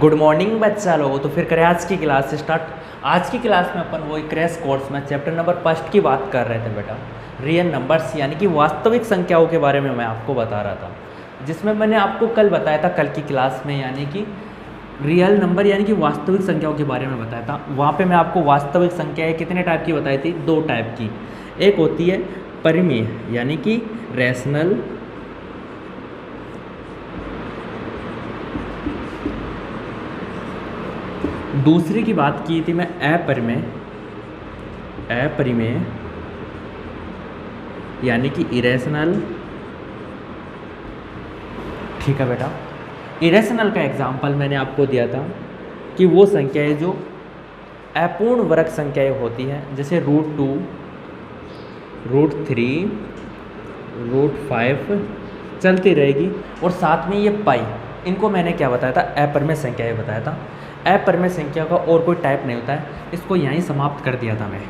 Good morning बच्चा लोगों। तो फिर करें आज की क्लास स्टार्ट। आज की क्लास में अपन वो क्रैश कोर्स में चैप्टर नंबर 1 की बात कर रहे थे बेटा। रियल नंबर्स यानी कि वास्तविक संख्याओं के बारे में मैं आपको बता रहा था, जिसमें मैंने आपको कल बताया था, कल की क्लास में, यानी कि रियल नंबर यानी कि वास्तविक संख्याओं के बारे में बताया था। वहाँ पे मैं आपको वास्तविक संख्याएँ कितने टाइप की बताई थी? 2 टाइप की। एक होती है परिमेय यानी कि रैशनल, दूसरी की बात की थी मैं अपरिमेय यानी कि इरेशनल। ठीक है बेटा, इरेशनल का एग्जाम्पल मैंने आपको दिया था कि वो संख्याएं जो अपूर्ण वर्ग संख्याएं होती हैं, जैसे √2, √3, √5 चलती रहेगी। और साथ में ये पाई, इनको मैंने क्या बताया था? अपरिमेय संख्याएं बताया था। अपरिमेय संख्या का और कोई टाइप नहीं होता है, इसको यहीं समाप्त कर दिया था मैं।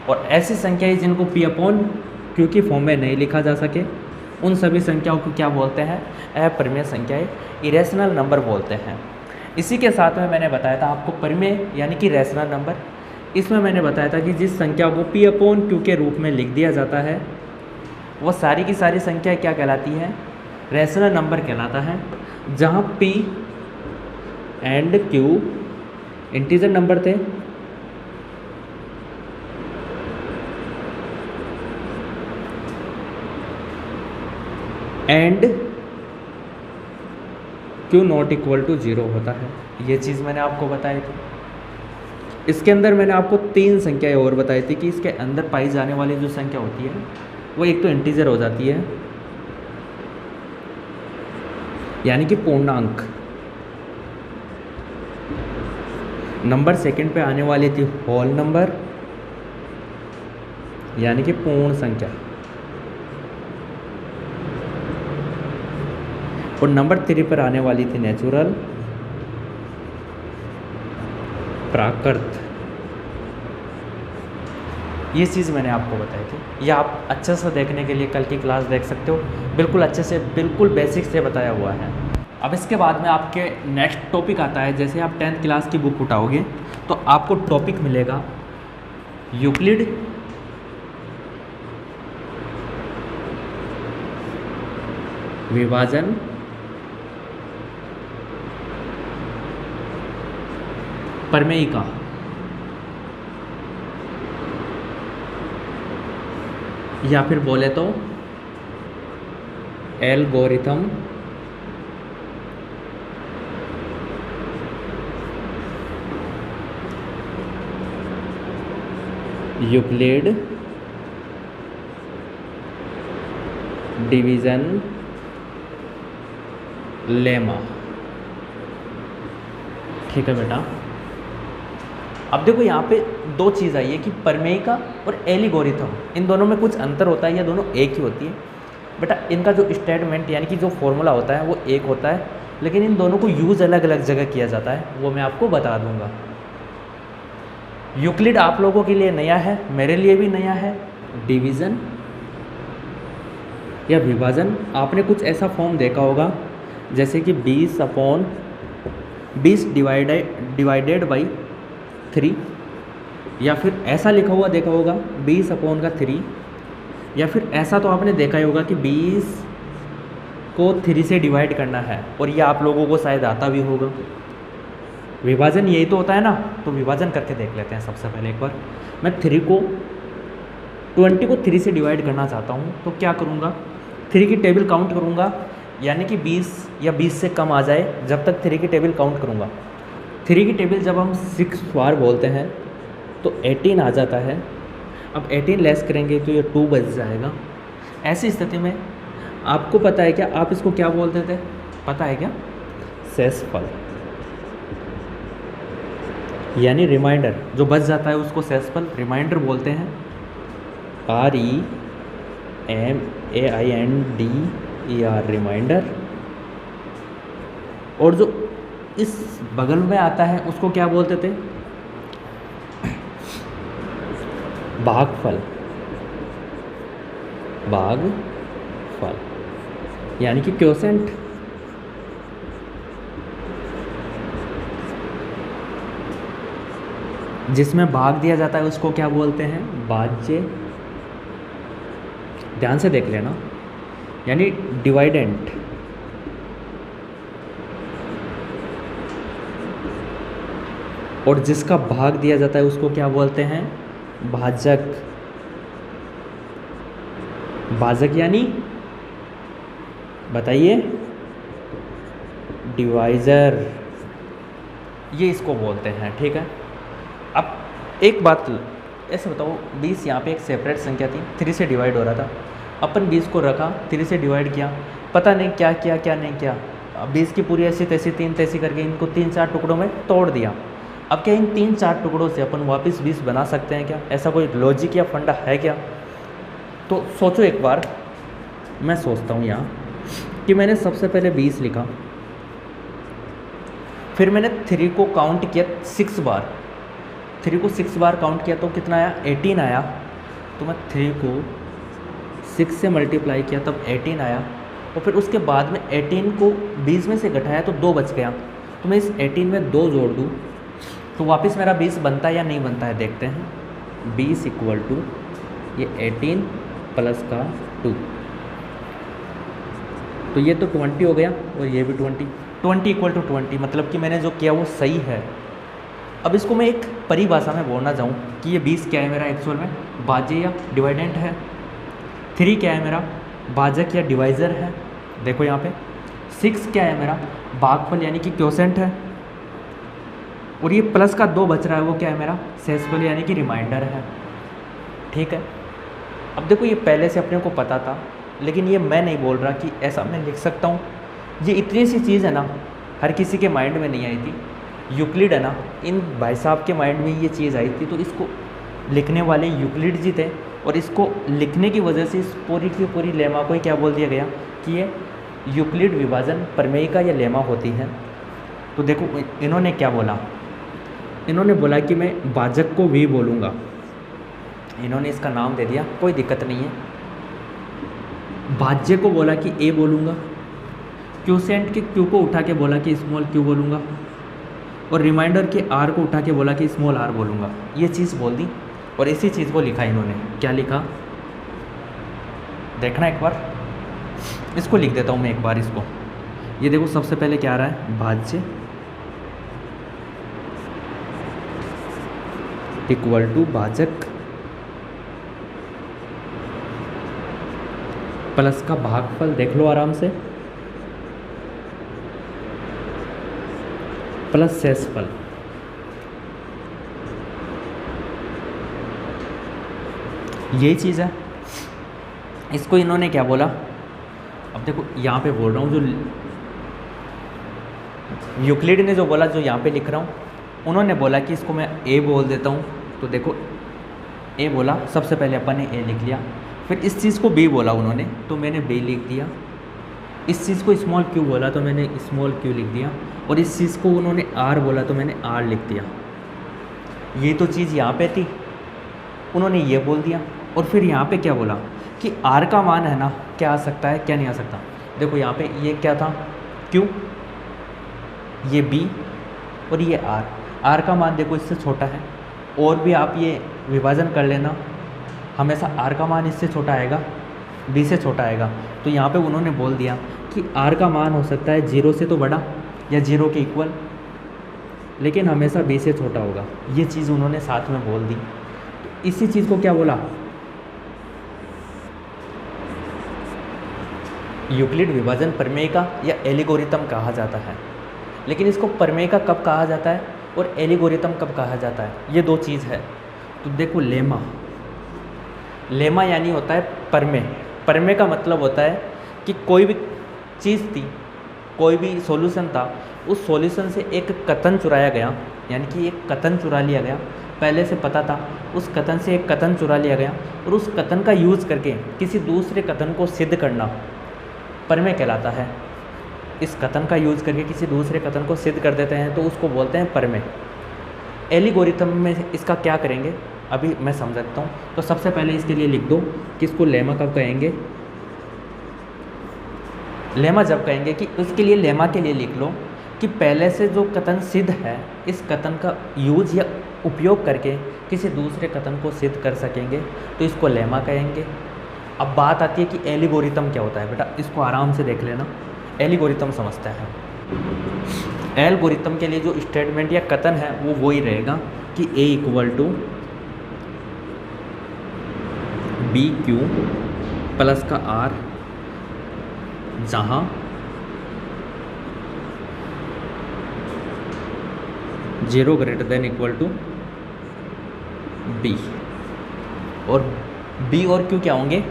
और ऐसी संख्याएं जिनको P/Q की फॉर्म में नहीं लिखा जा सके, उन सभी संख्याओं को क्या बोलते हैं? अपरिमेय संख्याएं, इरेशनल नंबर बोलते हैं। इसी के साथ में मैंने बताया था आपको परिमेय यानी कि रैशनल नंबर। इसमें मैंने बताया था कि जिस संख्या को P/Q के रूप में लिख दिया जाता है, वो सारी की सारी संख्या क्या कहलाती है? रैशनल नंबर कहलाता है। जहाँ P and Q integer number थे, and Q not equal to 0 होता है। ये चीज़ मैंने आपको बताई थी। इसके अंदर मैंने आपको 3 संख्याएं और बताई थी कि इसके अंदर पाई जाने वाली जो संख्या होती है वो एक तो इंटीजर हो जाती है यानी कि पूर्णांक। नंबर सेकंड पे आने वाली थी होल नंबर यानी कि पूर्ण संख्या। और नंबर 3 पर आने वाली थी नेचुरल, प्राकृत। ये चीज़ मैंने आपको बताई थी। ये आप अच्छे से देखने के लिए कल की क्लास देख सकते हो, बिल्कुल अच्छे से, बिल्कुल बेसिक से बताया हुआ है। अब इसके बाद में आपके नेक्स्ट टॉपिक आता है। जैसे आप 10th क्लास की बुक उठाओगे तो आपको टॉपिक मिलेगा यूक्लिड, विभाजन, प्रमेयिका, या फिर बोले तो एल्गोरिथम, यूक्लिड, डिवीजन, लेमा। ठीक है बेटा। अब देखो यहाँ पे 2 चीज़ आई है कि प्रमेयिका और एल्गोरिथम, इन दोनों में कुछ अंतर होता है या दोनों एक ही होती है? बेटा इनका जो स्टेटमेंट यानी कि जो फॉर्मूला होता है वो एक होता है, लेकिन इन दोनों को यूज़ अलग अलग जगह किया जाता है, वो मैं आपको बता दूंगा। यूक्लिड आप लोगों के लिए नया है, मेरे लिए भी नया है। डिवीज़न या विभाजन, आपने कुछ ऐसा फॉर्म देखा होगा जैसे कि 20 डिवाइडेड बाई 3, या फिर ऐसा लिखा हुआ देखा होगा 20/3, या फिर ऐसा तो आपने देखा ही होगा कि 20 को 3 से डिवाइड करना है, और ये आप लोगों को शायद आता भी होगा। विभाजन यही तो होता है ना। तो विभाजन करके देख लेते हैं सबसे पहले एक बार। मैं 20 को 3 से डिवाइड करना चाहता हूँ, तो क्या करूँगा? 3 की टेबल काउंट करूँगा, यानी कि 20 या 20 से कम आ जाए जब तक 3 की टेबल काउंट करूँगा। 3 की टेबल जब हम 6 बार बोलते हैं तो 18 आ जाता है। अब 18 लेस करेंगे तो ये 2 बच जाएगा। ऐसी स्थिति में आपको पता है क्या आप इसको क्या बोलते थे? पता है क्या? शेषफल, यानी रिमाइंडर। जो बच जाता है उसको शेषफल, रिमाइंडर बोलते हैं। REMAINDER, remainder. और जो इस बगल में आता है उसको क्या बोलते थे? भागफल, भागफल यानी कि क्वोशेंट। जिसमें भाग दिया जाता है उसको क्या बोलते हैं? भाज्य। ध्यान से देख लेना, यानी डिवाइडेंट। और जिसका भाग दिया जाता है उसको क्या बोलते हैं? भाजक। भाजक यानी बताइए? डिवाइज़र, ये इसको बोलते हैं। ठीक है, अब एक बात ऐसे बताओ, 20 यहाँ पे एक सेपरेट संख्या थी, 3 से डिवाइड हो रहा था, अपन 20 को रखा, 3 से डिवाइड किया, पता नहीं क्या किया क्या नहीं किया, 20 की पूरी ऐसी तैसी 3 तैसी करके इनको 3-4 टुकड़ों में तोड़ दिया। अब क्या इन 3-4 टुकड़ों से अपन वापस 20 बना सकते हैं क्या? ऐसा कोई लॉजिक या फंडा है क्या? तो सोचो एक बार। मैं सोचता हूँ यहाँ कि मैंने सबसे पहले 20 लिखा, फिर मैंने 3 को काउंट किया 6 बार, 3 को 6 बार काउंट किया तो कितना आया? 18 आया। तो मैं 3 को 6 से मल्टीप्लाई किया तब 18 आया, और फिर उसके बाद में 18 को 20 में से घटाया तो 2 बच गया। तो मैं इस 18 में 2 जोड़ दूँ तो वापस मेरा 20 बनता है या नहीं बनता है, देखते हैं। 20 इक्वल टू ये 18 प्लस का 2, तो ये तो 20 हो गया और ये भी 20 इक्वल टू 20, मतलब कि मैंने जो किया वो सही है। अब इसको मैं एक परिभाषा में बोलना चाहूँ कि ये 20 क्या है मेरा एक्चुअल में? भाज्य या डिवाइडेंट है। 3 क्या है मेरा? भाजक या डिवाइज़र है। देखो यहाँ पे 6 क्या है मेरा? भागफल यानी कि क्वोशेंट है। और ये प्लस का 2 बच रहा है, वो क्या है मेरा? शेषफल यानी कि रिमाइंडर है। ठीक है, अब देखो ये पहले से अपने को पता था, लेकिन ये मैं नहीं बोल रहा कि ऐसा मैं लिख सकता हूँ। ये इतनी सी चीज़ है ना, हर किसी के माइंड में नहीं आई थी। यूक्लिड है ना, इन भाई साहब के माइंड में ये चीज़ आई थी, तो इसको लिखने वाले यूक्लिड जी थे, और इसको लिखने की वजह से इस पूरी की पूरी लेमा को ही क्या बोल दिया गया कि ये यूक्लिड विभाजन प्रमेयिका या लेमा होती है। तो देखो इन्होंने क्या बोला, इन्होंने बोला कि मैं भाजक को वी बोलूँगा, इन्होंने इसका नाम दे दिया, कोई दिक्कत नहीं है। भाज्य को बोला कि ए बोलूँगा, क्यूसेंट के क्यू को उठा के बोला कि स्मॉल क्यू बोलूँगा, और रिमाइंडर के आर को उठा के बोला कि स्मॉल आर बोलूँगा। ये चीज़ बोल दी, और इसी चीज़ को लिखा इन्होंने। क्या लिखा देखना एक बार, इसको लिख देता हूँ मैं एक बार इसको। ये देखो सबसे पहले क्या आ रहा है? भाज्य इक्वल टू भाजक प्लस का भागफल, देख लो आराम से, प्लस शेषफल। ये चीज़ है। इसको इन्होंने क्या बोला? अब देखो यहाँ पे बोल रहा हूँ, जो यूक्लिड ने जो बोला, जो यहाँ पे लिख रहा हूँ, उन्होंने बोला कि इसको मैं ए बोल देता हूँ। तो देखो ए बोला, सबसे पहले अपन ने ए लिख लिया, फिर इस चीज़ को बी बोला उन्होंने, तो मैंने बी लिख दिया। इस चीज़ को स्मॉल क्यू बोला तो मैंने स्मॉल क्यू लिख दिया, और इस चीज़ को उन्होंने आर बोला तो मैंने आर लिख दिया। ये तो चीज़ यहाँ पे थी, उन्होंने ये बोल दिया। और फिर यहाँ पे क्या बोला कि आर का मान है ना, क्या आ सकता है क्या नहीं आ सकता। देखो यहाँ पे ये क्या था? क्यू, ये बी, और ये आर। आर का मान देखो इससे छोटा है, और भी आप ये विभाजन कर लेना, हमेशा आर का मान इससे छोटा आएगा, बी से छोटा आएगा। तो यहाँ पे उन्होंने बोल दिया कि आर का मान हो सकता है 0 से तो बड़ा या 0 के इक्वल, लेकिन हमेशा बी से छोटा होगा। ये चीज़ उन्होंने साथ में बोल दी। तो इसी चीज़ को क्या बोला? यूक्लिड विभाजन प्रमेयिका या एल्गोरिथम कहा जाता है। लेकिन इसको प्रमेयिका कब कहा जाता है और एल्गोरिथम कब कहा जाता है, ये दो चीज़ है। तो देखो लेमा, लेमा यानी होता है प्रमेय। प्रमेय का मतलब होता है कि कोई भी चीज़ थी, कोई भी सॉल्यूशन था, उस सॉल्यूशन से एक कथन चुराया गया, यानी कि एक कथन चुरा लिया गया, पहले से पता था, उस कथन से एक कथन चुरा लिया गया, और उस कथन का यूज़ करके किसी दूसरे कथन को सिद्ध करना प्रमेय कहलाता है। इस कथन का यूज़ करके किसी दूसरे कथन को सिद्ध कर देते हैं तो उसको बोलते हैं प्रमेय। एल्गोरिथम में इसका क्या करेंगे अभी मैं समझाता हूँ। तो सबसे पहले इसके लिए लिख दो कि इसको लेमा कब कहेंगे। लेमा जब कहेंगे कि उसके लिए लेमा के लिए लिख लो कि पहले से जो कथन सिद्ध है, इस कथन का यूज या उपयोग करके किसी दूसरे कथन को सिद्ध कर सकेंगे तो इसको लेमा कहेंगे। अब बात आती है कि एल्गोरिथम क्या होता है। बेटा इसको आराम से देख लेना, एल्गोरिथम समझते हैं। एल्गोरिथम के लिए जो स्टेटमेंट या कथन है वो वही रहेगा कि A equal to B Q plus का R, जहाँ zero greater than equal to b, और बी और क्यू क्या होंगे,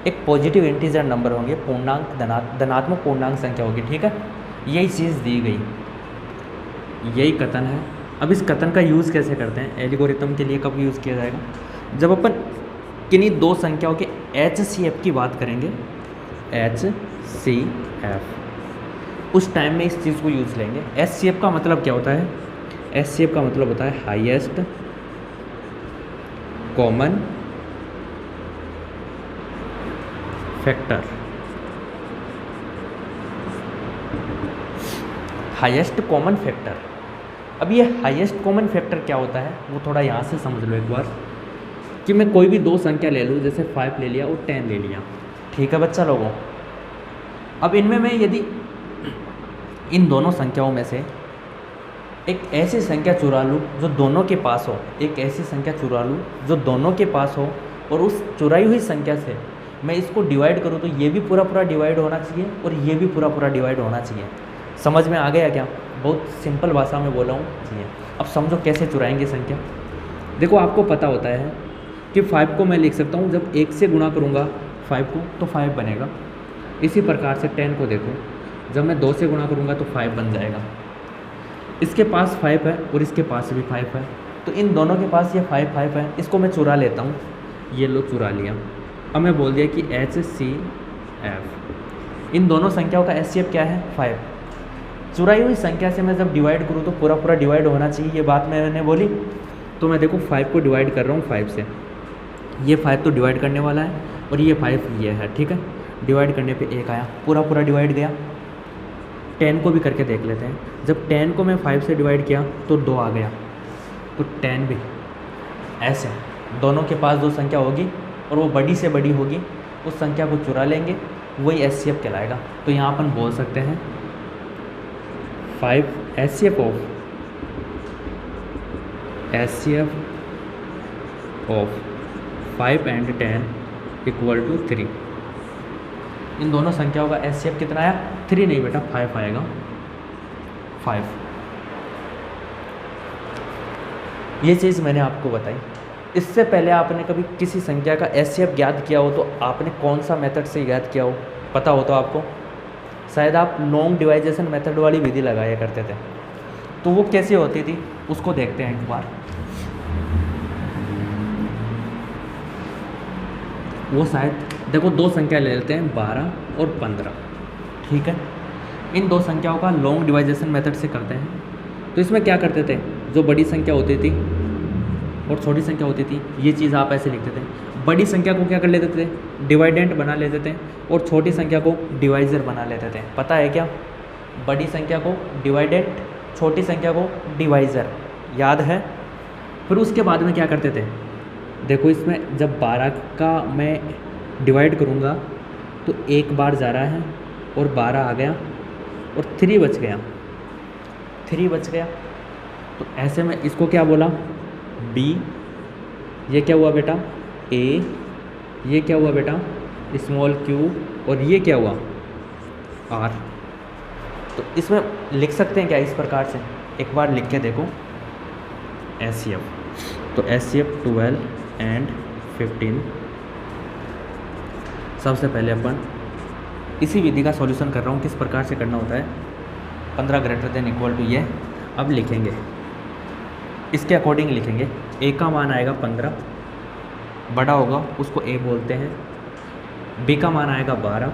एक पॉजिटिव इंटीजर नंबर होंगे, पूर्णांक धनात्मक पूर्णांक संख्या होगी। ठीक है, यही चीज़ दी गई, यही कथन है। अब इस कथन का यूज़ कैसे करते हैं एल्गोरिथम के लिए, कब यूज़ किया जाएगा, जब अपन किन्हीं दो संख्याओं के HCF की बात करेंगे, HCF, उस टाइम में इस चीज़ को यूज़ लेंगे। HCF का मतलब क्या होता है, HCF का मतलब होता है highest common factor. Highest common factor. अब ये हाईएस्ट कॉमन फैक्टर क्या होता है वो थोड़ा यहाँ से समझ लो एक बार, कि मैं कोई भी दो संख्या ले लूँ, जैसे 5 ले लिया और 10 ले लिया। ठीक है बच्चा लोगों, अब इनमें मैं यदि इन दोनों संख्याओं में से एक ऐसी संख्या चुरा लूँ जो दोनों के पास हो, एक ऐसी संख्या चुरा लूँ जो दोनों के पास हो, और उस चुराई हुई संख्या से मैं इसको डिवाइड करूँ तो ये भी पूरा पूरा डिवाइड होना चाहिए और ये भी पूरा पूरा डिवाइड होना चाहिए। समझ में आ गया क्या, बहुत सिंपल भाषा में बोला हूँ चाहिए। अब समझो कैसे चुराएंगे संख्या। देखो आपको पता होता है कि 5 को मैं लिख सकता हूँ, जब 1 से गुणा करूँगा 5 को तो 5 बनेगा। इसी प्रकार से 10 को देखो, जब मैं 2 से गुणा करूँगा तो 5 बन जाएगा। इसके पास 5 है और इसके पास भी 5 है, तो इन दोनों के पास ये 5 है, इसको मैं चुरा लेता हूँ। ये लो चुरा लिया। अब मैं बोल दिया कि HCF, इन दोनों संख्याओं का HCF क्या है 5। चुराई हुई संख्या से मैं जब डिवाइड करूँ तो पूरा पूरा डिवाइड होना चाहिए, ये बात मैंने बोली। तो मैं देखो 5 को डिवाइड कर रहा हूँ 5 से, ये 5 तो डिवाइड करने वाला है और ये 5 ये है। ठीक है, डिवाइड करने पे 1 आया, पूरा पूरा डिवाइड गया। 10 को भी करके देख लेते हैं, जब 10 को मैं 5 से डिवाइड किया तो 2 आ गया, तो 10 भी ऐसे दोनों के पास दो संख्या होगी और वो बड़ी से बड़ी होगी, उस संख्या को चुरा लेंगे, वही HCF कहलाएगा। तो यहाँ अपन बोल सकते हैं 5 HCF of 5 and 10 equal to 3। इन दोनों संख्याओं का HCF कितना आया, 3 नहीं बेटा 5 आएगा, 5। ये चीज़ मैंने आपको बताई। इससे पहले आपने कभी किसी संख्या का HCF ज्ञात किया हो तो आपने कौन सा मेथड से ज्ञात किया हो पता हो तो आपको, शायद आप लॉन्ग डिवाइजेशन मेथड वाली विधि लगाया करते थे। तो वो कैसे होती थी उसको देखते हैं एक बार। वो शायद देखो दो संख्या ले लेते हैं 12 और 15। ठीक है, इन दो संख्याओं का लॉन्ग डिवाइजेशन मेथड से करते हैं। तो इसमें क्या करते थे, जो बड़ी संख्या होती थी और छोटी संख्या होती थी, ये चीज़ आप ऐसे लिखते थे। बड़ी संख्या को क्या कर लेते थे, डिवाइडेंट बना लेते थे, और छोटी संख्या को डिवाइज़र बना लेते थे। पता है क्या, बड़ी संख्या को डिवाइडेंट, छोटी संख्या को डिवाइज़र, याद है। फिर उसके बाद में क्या करते थे, देखो इसमें जब 12 का मैं डिवाइड करूँगा तो एक बार जा रहा है और 12 आ गया और 3 बच गया, 3 बच गया। तो ऐसे में इसको क्या बोला, B, ये क्या हुआ बेटा A, ये क्या हुआ बेटा स्मॉल q, और ये क्या हुआ R। तो इसमें लिख सकते हैं क्या इस प्रकार से, एक बार लिख के देखो HCF। तो HCF 12 and 15। सबसे पहले अपन इसी विधि का सॉल्यूशन कर रहा हूँ, किस प्रकार से करना होता है। 15 ग्रेटर देन इक्वल टू ये, अब लिखेंगे इसके अकॉर्डिंग लिखेंगे। A का मान आएगा 15, बड़ा होगा उसको A बोलते हैं। B का मान आएगा 12,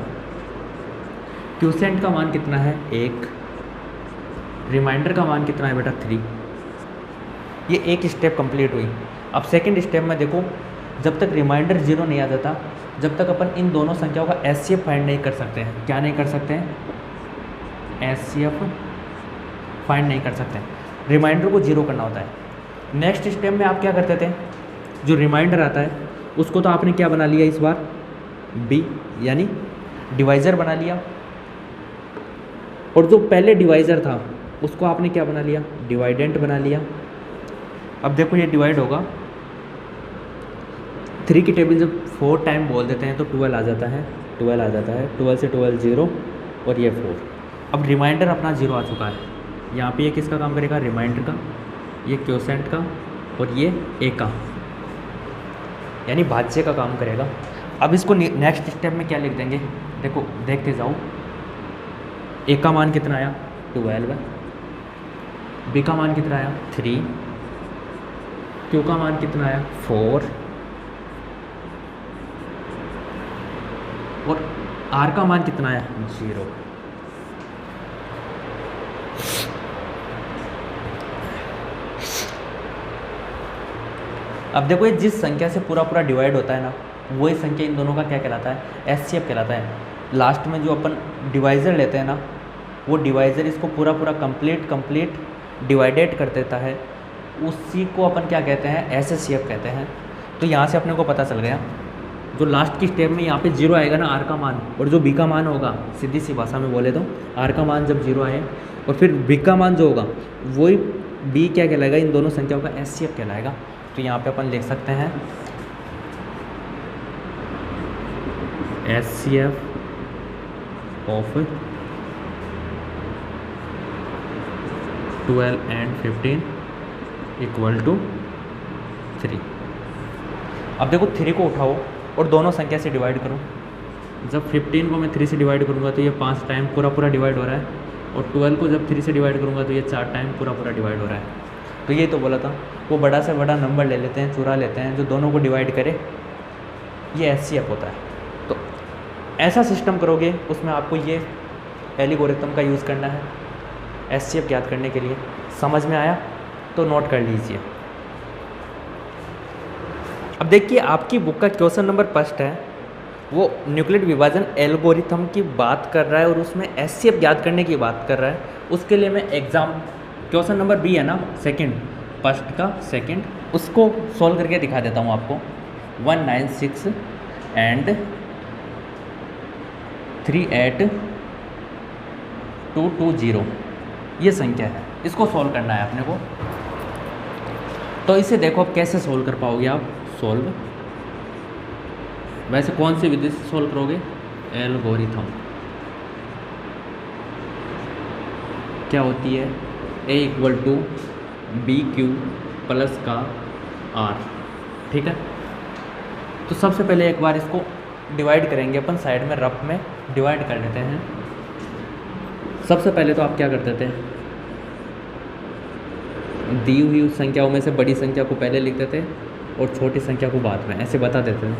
क्यूसेंट का मान कितना है 1, रिमाइंडर का मान कितना है बेटा 3। ये एक स्टेप कंप्लीट हुई। अब सेकंड स्टेप में देखो, जब तक रिमाइंडर 0 नहीं आ जाता, जब तक अपन इन दोनों संख्याओं का HCF फाइंड नहीं कर सकते हैं। क्या नहीं कर सकते हैं, HCF फाइंड नहीं कर सकते हैं। रिमाइंडर को 0 करना होता है। नेक्स्ट स्टेप में आप क्या करते थे, जो रिमाइंडर आता है उसको तो आपने क्या बना लिया इस बार, बी यानी डिवाइज़र बना लिया, और जो पहले डिवाइज़र था उसको आपने क्या बना लिया, डिवाइडेंट बना लिया। अब देखो ये डिवाइड होगा, 3 की टेबल जब 4 टाइम बोल देते हैं तो 12 आ जाता है, 12 आ जाता है, 12 से 12 0 और ये 4। अब रिमाइंडर अपना 0 आ चुका है, यहाँ पे ये किसका काम करेगा, रिमाइंडर का, ये क्वोशेंट का और ये ए का, यानी भाज्य का काम करेगा। अब इसको नेक्स्ट स्टेप में क्या लिख देंगे, देखो देखते जाओ, ए का मान कितना आया 12, बी का मान कितना आया 3, क्यू का मान कितना आया 4 और आर का मान कितना आया 0। अब देखो ये जिस संख्या से पूरा पूरा डिवाइड होता है ना, वही संख्या इन दोनों का क्या कहलाता है, एचसीएफ कहलाता है। लास्ट में जो अपन डिवाइज़र लेते हैं ना, वो डिवाइज़र इसको पूरा पूरा कंप्लीट डिवाइडेड कर देता है, उसी को अपन क्या कहते हैं, एचसीएफ कहते हैं। तो यहाँ से अपने को पता चल गया, जो लास्ट की स्टेप में यहाँ पे 0 आएगा ना आर का मान, और जो बी का मान होगा, सीधी सी भाषा में बोले तो आर का मान जब 0 आए और फिर बी का मान जो होगा वही बी क्या कहलाएगा, इन दोनों संख्याओं का एचसीएफ कहलाएगा। तो यहाँ पे अपन लिख सकते हैं HCF of 12 and 15 equal to 3। अब देखो 3 को उठाओ और दोनों संख्या से डिवाइड करो। जब 15 को मैं 3 से डिवाइड करूँगा तो ये 5 टाइम पूरा डिवाइड हो रहा है, और 12 को जब 3 से डिवाइड करूँगा तो ये 4 टाइम पूरा डिवाइड हो रहा है। तो ये तो बोला था, वो बड़ा से बड़ा नंबर ले लेते हैं, चुरा लेते हैं, जो दोनों को डिवाइड करे, ये एचसीएफ होता है। तो ऐसा सिस्टम करोगे उसमें आपको ये एल्गोरिथम का यूज़ करना है एचसीएफ ज्ञात करने के लिए। समझ में आया तो नोट कर लीजिए। अब देखिए आपकी बुक का क्वेश्चन नंबर 1 है, वो न्यूक्लियर विभाजन एल्गोरिथम की बात कर रहा है और उसमें एचसीएफ ज्ञात करने की बात कर रहा है। उसके लिए मैं एग्जाम क्वेश्चन नंबर बी है ना, फर्स्ट का सेकंड, उसको सॉल्व करके दिखा देता हूँ आपको। 196 एंड 38220 ये संख्या है, इसको सॉल्व करना है अपने को। तो इसे देखो अब कैसे सॉल्व कर पाओगे आप सॉल्व। वैसे कौन सी विधि से सॉल्व करोगे, एल्गोरिथम। क्या होती है, A equal to B Q plus का आर, ठीक है। तो सबसे पहले एक बार इसको डिवाइड करेंगे अपन, साइड में रफ में डिवाइड कर लेते हैं। सबसे पहले तो आप क्या करते थे, दी हुई संख्याओं में से बड़ी संख्या को पहले लिखते थे और छोटी संख्या को बाद में, ऐसे बता देते थे।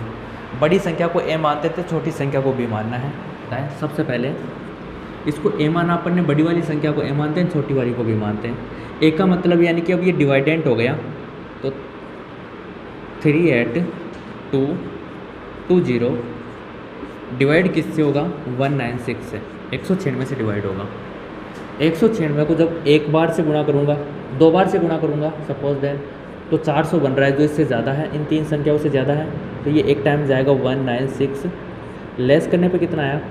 बड़ी संख्या को ए मानते थे, छोटी संख्या को बी मानना है। सबसे पहले इसको ए माना अपन ने, बड़ी वाली संख्या को ए मानते हैं, छोटी वाली को भी मानते हैं। ए का मतलब यानी कि अब ये डिवाइडेंट हो गया, तो 38220 डिवाइड किससे होगा, 196 से, 196 से डिवाइड होगा। 196 को जब एक बार से गुणा करूँगा, 2 बार से गुणा करूँगा सपोज दैट, तो 400 बन रहा है, जो इससे ज़्यादा है, इन 3 संख्याओं से ज़्यादा है, तो ये एक टाइम जाएगा 196, लेस करने पे कितना आया,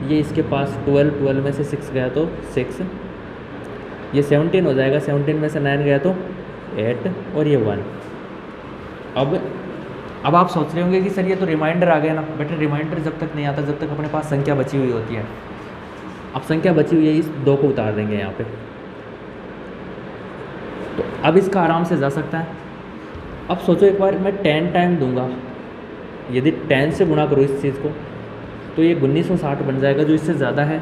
ये इसके पास 12 में से 6 गया तो 6, ये 17 हो जाएगा, 17 में से 9 गया तो 8 और ये 1। अब आप सोच रहे होंगे कि सर ये तो रिमाइंडर आ गया ना। बेटा रिमाइंडर जब तक नहीं आता जब तक अपने पास संख्या बची हुई होती है। अब संख्या बची हुई है, इस 2 को उतार देंगे यहाँ पे, तो अब इसका आराम से जा सकता है। अब सोचो एक बार मैं 10 टाइम दूंगा, यदि 10 से गुणा करो इस चीज़ को तो ये 1960 बन जाएगा, जो इससे ज़्यादा है।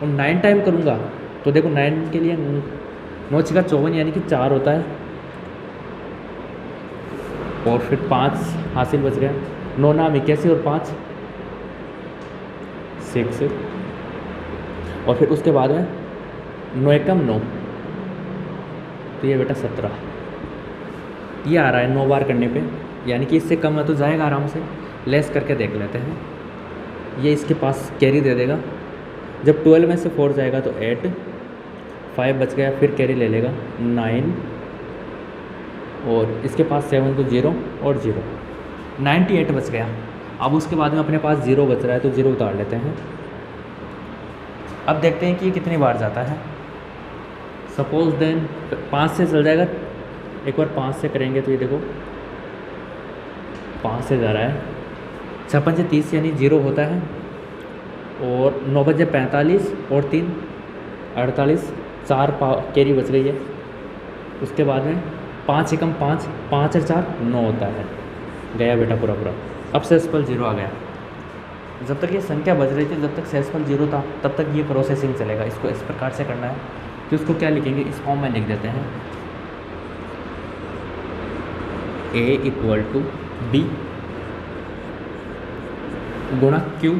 और 9 टाइम करूँगा तो देखो 9 के लिए 9 का 54 यानी कि 4 होता है, और फिर 5 हासिल बच गया, 9 नाम 81 और 5 6, और फिर उसके बाद में 9 एकम 9, तो ये बेटा 17 ये आ रहा है 9 बार करने पे, यानी कि इससे कम है तो जाएगा आराम से। लेस करके देख लेते हैं, ये इसके पास कैरी दे देगा, जब 12 में से 4 जाएगा तो 8, 5 बच गया, फिर कैरी ले लेगा 9, और इसके पास 7 तो 0 और 0, 98 बच गया। अब उसके बाद में अपने पास 0 बच रहा है तो 0 उतार लेते हैं। अब देखते हैं कि ये कितनी बार जाता है। सपोज देन 5 से चल जाएगा, एक बार 5 से करेंगे तो ये देखो 5 से जा रहा है, 6 5 30 यानी 0 होता है, और 9 बजे 45 और 3 48, 4 कैरी बच गई है। उसके बाद में 5 एकम 5, 5 और 4 9 होता है, गया बेटा पूरा पूरा। अब सेसफल 0 आ गया। जब तक ये संख्या बज रही थी, जब तक सेसफल 0 था, तब तक ये प्रोसेसिंग चलेगा। इसको इस प्रकार से करना है, तो इसको क्या लिखेंगे, इस फॉर्म में लिख देते हैं, A = B गुणा Q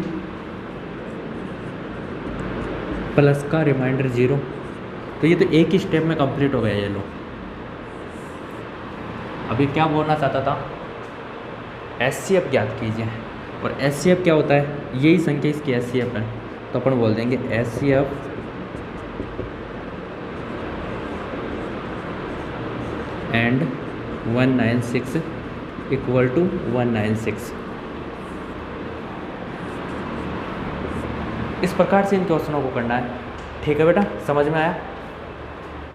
प्लस का रिमाइंडर 0। तो ये तो एक ही स्टेप में कंप्लीट हो गया ये लो। अभी क्या बोलना चाहता था, HCF ज्ञात कीजिए। और HCF क्या होता है, यही संख्या इसकी HCF है, तो अपन बोल देंगे HCF एंड 196 = 196। इस प्रकार से इन क्वेश्चनों को करना है। ठीक है बेटा, समझ में आया।